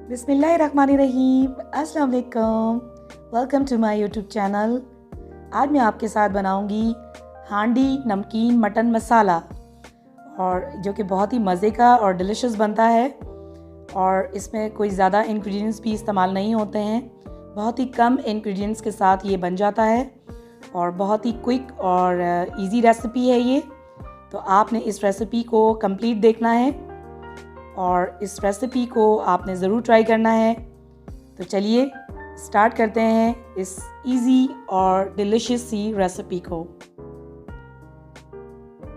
बिस्मिल्लाहिर्रहमानिर्रहीम, अस्सलाम वालेकुम। Welcome to my YouTube channel. आज मैं आपके साथ बनाऊंगी हांडी नमकीन मटन मसाला, और जो कि बहुत ही मज़े का और डिलिशियस बनता है। और इसमें कोई ज़्यादा इंग्रेडिएंट्स भी इस्तेमाल नहीं होते हैं, बहुत ही कम इंग्रेडिएंट्स के साथ ये बन जाता है और बहुत ही क्विक और इजी रेसिपी है ये। तो आपने इस रेसिपी को कंप्लीट देखना है और इस रेसिपी को आपने ज़रूर ट्राई करना है। तो चलिए स्टार्ट करते हैं इस इजी और डिलिशियस सी रेसिपी को।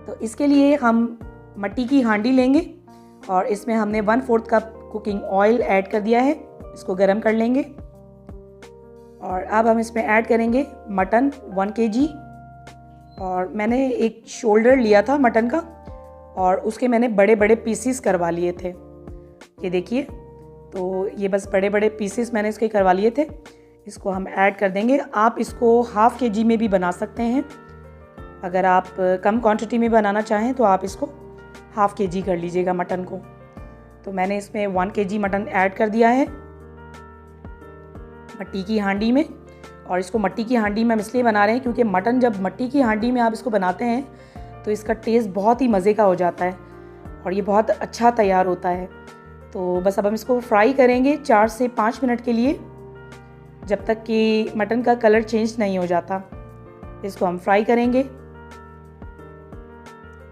तो इसके लिए हम मट्टी की हांडी लेंगे और इसमें हमने 1/4 कप कुकिंग ऑयल ऐड कर दिया है। इसको गरम कर लेंगे और अब हम इसमें ऐड करेंगे मटन 1 kg। और मैंने एक शोल्डर लिया था मटन का और उसके मैंने बड़े बड़े पीसीस करवा लिए थे। ये देखिए, तो ये बस बड़े बड़े पीसेस मैंने इसके करवा लिए थे। इसको हम ऐड कर देंगे। आप इसको 1/2 kg में भी बना सकते हैं। अगर आप कम क्वांटिटी में बनाना चाहें तो आप इसको 1/2 kg कर लीजिएगा मटन को। तो मैंने इसमें 1 kg मटन ऐड कर दिया है मट्टी की हांडी में। और इसको मट्टी की हांडी में हम इसलिए बना रहे हैं क्योंकि मटन जब मट्टी की हांडी में आप इसको बनाते हैं तो इसका टेस्ट बहुत ही मज़े का हो जाता है और ये बहुत अच्छा तैयार होता है। तो बस अब हम इसको फ्राई करेंगे 4 से 5 मिनट के लिए, जब तक कि मटन का कलर चेंज नहीं हो जाता। इसको हम फ्राई करेंगे।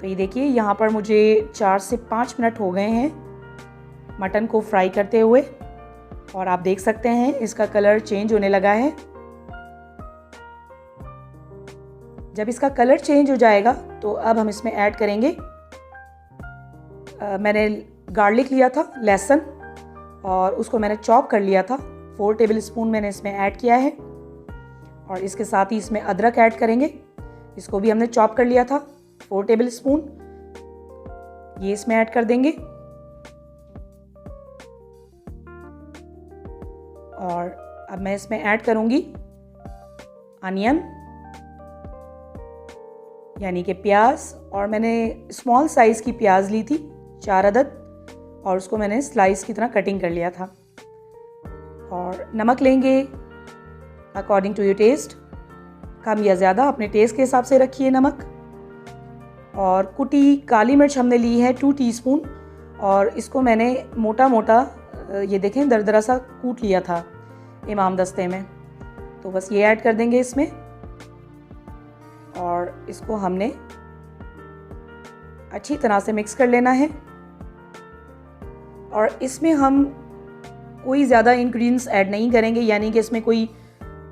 तो ये देखिए, यहाँ पर मुझे 4 से 5 मिनट हो गए हैं मटन को फ्राई करते हुए और आप देख सकते हैं इसका कलर चेंज होने लगा है। जब इसका कलर चेंज हो जाएगा तो अब हम इसमें ऐड करेंगे मैंने गार्लिक लिया था, लहसुन, और उसको मैंने चॉप कर लिया था। 4 टेबलस्पून मैंने इसमें ऐड किया है। और इसके साथ ही इसमें अदरक ऐड करेंगे। इसको भी हमने चॉप कर लिया था, 4 टेबलस्पून। ये इसमें ऐड कर देंगे। और अब मैं इसमें ऐड करूँगी अनियन यानी कि प्याज। और मैंने स्मॉल साइज़ की प्याज ली थी 4 अदद और उसको मैंने स्लाइस की तरह कटिंग कर लिया था। और नमक लेंगे अकॉर्डिंग टू योर टेस्ट, कम या ज़्यादा अपने टेस्ट के हिसाब से रखिए नमक। और कुटी काली मिर्च हमने ली है 2 टीस्पून और इसको मैंने मोटा मोटा ये देखें दरदरा सा कूट लिया था इमाम दस्ते में। तो बस ये ऐड कर देंगे इसमें और इसको हमने अच्छी तरह से मिक्स कर लेना है। और इसमें हम कोई ज़्यादा इंग्रेडिएंट्स ऐड नहीं करेंगे, यानी कि इसमें कोई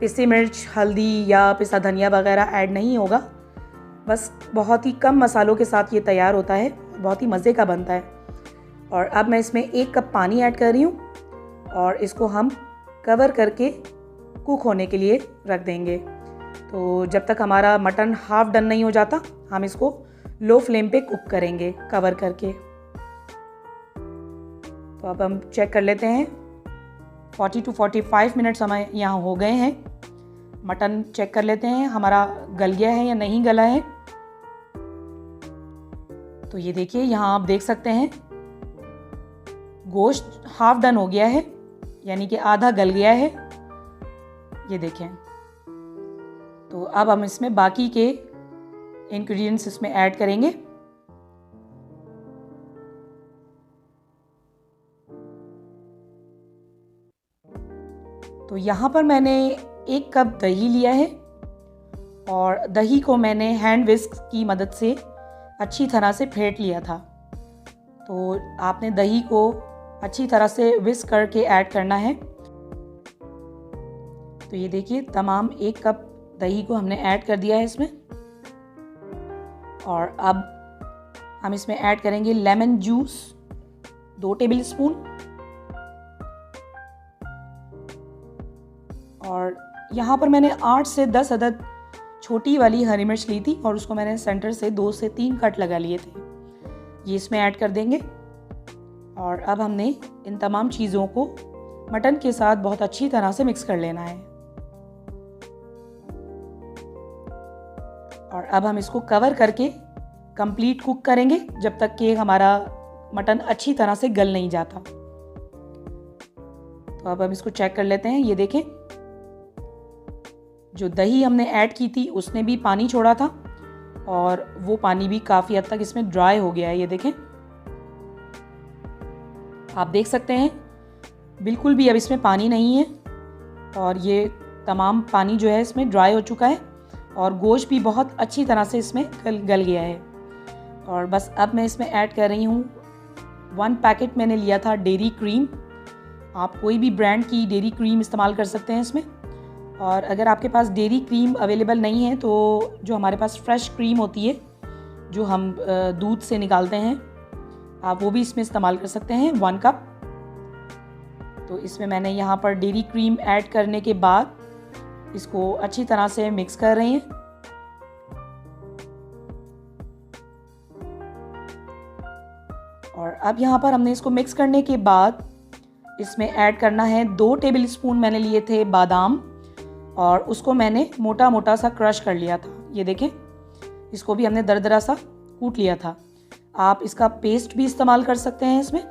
पिसी मिर्च, हल्दी या पिसा धनिया वगैरह ऐड नहीं होगा। बस बहुत ही कम मसालों के साथ ये तैयार होता है, बहुत ही मज़े का बनता है। और अब मैं इसमें 1 कप पानी ऐड कर रही हूँ और इसको हम कवर करके कुक होने के लिए रख देंगे। तो जब तक हमारा मटन हाफ डन नहीं हो जाता हम इसको लो फ्लेम पे कुक करेंगे कवर करके। तो अब हम चेक कर लेते हैं। 40 to 45 मिनट्स हमें यहाँ हो गए हैं। मटन चेक कर लेते हैं हमारा गल गया है या नहीं गला है। तो ये देखिए, यहाँ आप देख सकते हैं गोश्त हाफ डन हो गया है, यानी कि आधा गल गया है। ये देखें। तो अब हम इसमें बाकी के इंग्रेडिएंट्स इसमें ऐड करेंगे। तो यहाँ पर मैंने 1 कप दही लिया है और दही को मैंने हैंड विस्क की मदद से अच्छी तरह से फेंट लिया था। तो आपने दही को अच्छी तरह से विस्क करके ऐड करना है। तो ये देखिए, तमाम 1 कप दही को हमने ऐड कर दिया है इसमें। और अब हम इसमें ऐड करेंगे लेमन जूस 2 टेबलस्पून। और यहाँ पर मैंने 8 से 10 अदद छोटी वाली हरी मिर्च ली थी और उसको मैंने सेंटर से 2 से 3 कट लगा लिए थे। ये इसमें ऐड कर देंगे। और अब हमने इन तमाम चीज़ों को मटन के साथ बहुत अच्छी तरह से मिक्स कर लेना है। और अब हम इसको कवर करके कंप्लीट कुक करेंगे जब तक कि हमारा मटन अच्छी तरह से गल नहीं जाता। तो अब हम इसको चेक कर लेते हैं। ये देखें, जो दही हमने ऐड की थी उसने भी पानी छोड़ा था और वो पानी भी काफ़ी हद तक इसमें ड्राई हो गया है। ये देखें, आप देख सकते हैं बिल्कुल भी अब इसमें पानी नहीं है और ये तमाम पानी जो है इसमें ड्राई हो चुका है और गोश्त भी बहुत अच्छी तरह से इसमें गल गया है। और बस अब मैं इसमें ऐड कर रही हूँ 1 पैकेट मैंने लिया था डेयरी क्रीम। आप कोई भी ब्रांड की डेयरी क्रीम इस्तेमाल कर सकते हैं इसमें। और अगर आपके पास डेयरी क्रीम अवेलेबल नहीं है तो जो हमारे पास फ्रेश क्रीम होती है जो हम दूध से निकालते हैं, आप वो भी इसमें इस्तेमाल कर सकते हैं 1 कप। तो इसमें मैंने यहाँ पर डेयरी क्रीम ऐड करने के बाद इसको अच्छी तरह से मिक्स कर रहे हैं। और अब यहाँ पर हमने इसको मिक्स करने के बाद इसमें ऐड करना है 2 टेबलस्पून मैंने लिए थे बादाम और उसको मैंने मोटा मोटा सा क्रश कर लिया था। ये देखें, इसको भी हमने दरदरा सा कूट लिया था। आप इसका पेस्ट भी इस्तेमाल कर सकते हैं इसमें।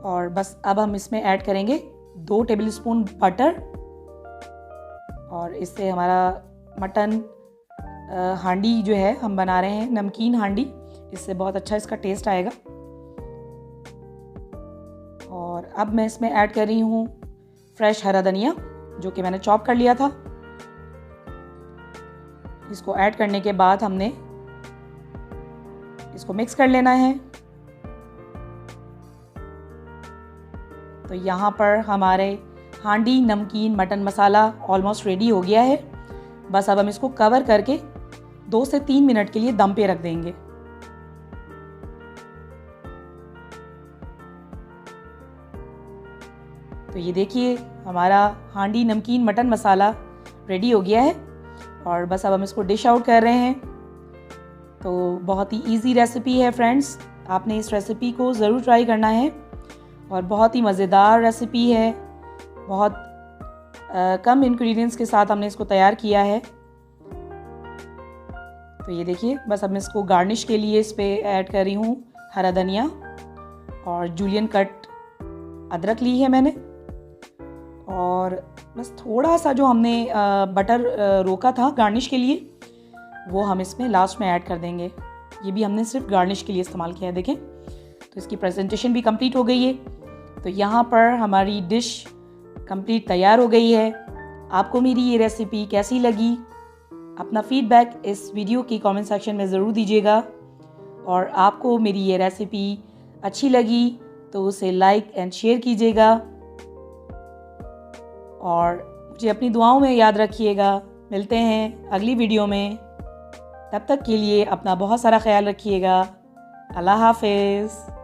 और बस अब हम इसमें ऐड करेंगे 2 टेबलस्पून बटर और इससे हमारा मटन हांडी जो है हम बना रहे हैं, नमकीन हांडी, इससे बहुत अच्छा इसका टेस्ट आएगा। और अब मैं इसमें ऐड कर रही हूँ फ्रेश हरा धनिया जो कि मैंने चॉप कर लिया था। इसको ऐड करने के बाद हमने इसको मिक्स कर लेना है। तो यहाँ पर हमारे हांडी नमकीन मटन मसाला ऑलमोस्ट रेडी हो गया है। बस अब हम इसको कवर करके 2 से 3 मिनट के लिए दम पे रख देंगे। तो ये देखिए, हमारा हांडी नमकीन मटन मसाला रेडी हो गया है और बस अब हम इसको डिश आउट कर रहे हैं। तो बहुत ही इजी रेसिपी है फ्रेंड्स, आपने इस रेसिपी को ज़रूर ट्राई करना है और बहुत ही मज़ेदार रेसिपी है। बहुत कम इंग्रेडिएंट्स के साथ हमने इसको तैयार किया है। तो ये देखिए, बस अब मैं इसको गार्निश के लिए इस पे ऐड कर रही हूँ हरा धनिया और जूलियन कट अदरक ली है मैंने। और बस थोड़ा सा जो हमने बटर रोका था गार्निश के लिए वो हम इसमें लास्ट में ऐड कर देंगे। ये भी हमने सिर्फ गार्निश के लिए इस्तेमाल किया है। देखें, तो इसकी प्रेजेंटेशन भी कंप्लीट हो गई है। तो यहाँ पर हमारी डिश कंप्लीट तैयार हो गई है। आपको मेरी ये रेसिपी कैसी लगी? अपना फीडबैक इस वीडियो की कमेंट सेक्शन में ज़रूर दीजिएगा। और आपको मेरी ये रेसिपी अच्छी लगी तो उसे लाइक एंड शेयर कीजिएगा और मुझे अपनी दुआओं में याद रखिएगा। मिलते हैं अगली वीडियो में, तब तक के लिए अपना बहुत सारा ख्याल रखिएगा। अल्लाह हाफिज़।